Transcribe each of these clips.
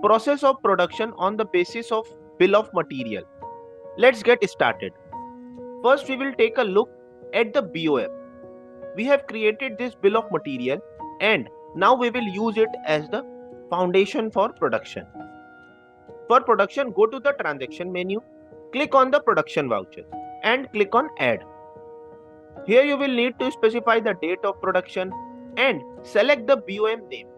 process of production on the basis of bill of material. Let's get started. First, we will take a look at the BOM. We have created this bill of material and now we will use it as the foundation for production. For production, go to the transaction menu, click on the production voucher and click on add. Here you will need to specify the date of production and select the BOM name.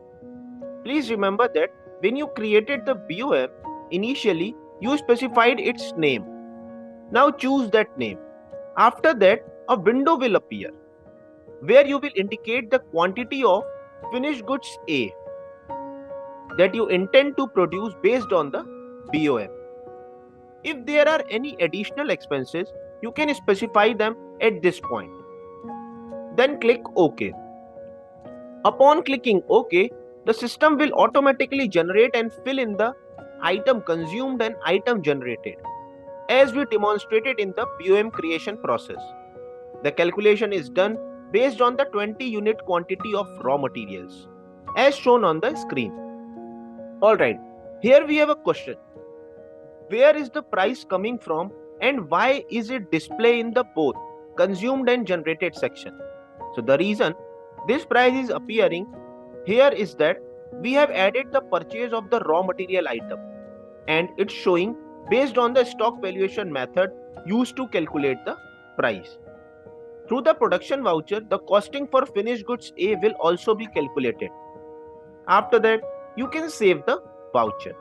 Please remember that when you created the BOM, initially you specified its name. Now choose that name. After that, a window will appear where you will indicate the quantity of finished goods A that you intend to produce based on the BOM. If there are any additional expenses, you can specify them at this point. Then click OK. Upon clicking OK, the system will automatically generate and fill in the item consumed and item generated, as we demonstrated in the BOM creation process. The calculation is done based on the 20 unit quantity of raw materials, as shown on the screen. Alright, here we have a question. Where is the price coming from and why is it displayed in the both consumed and generated section? So the reason this price is appearing here is that we have added the purchase of the raw material item and it's showing based on the stock valuation method used to calculate the price. Through the production voucher, the costing for finished goods A will also be calculated. After that, you can save the voucher.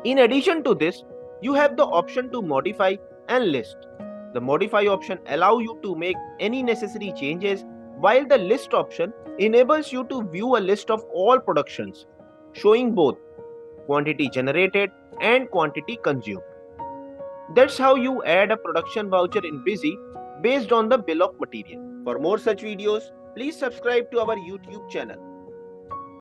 In addition to this, you have the option to modify and list. The modify option allows you to make any necessary changes, while the list option enables you to view a list of all productions, showing both quantity generated and quantity consumed. That's how you add a production voucher in Busy based on the bill of material. For more such videos, please subscribe to our YouTube channel.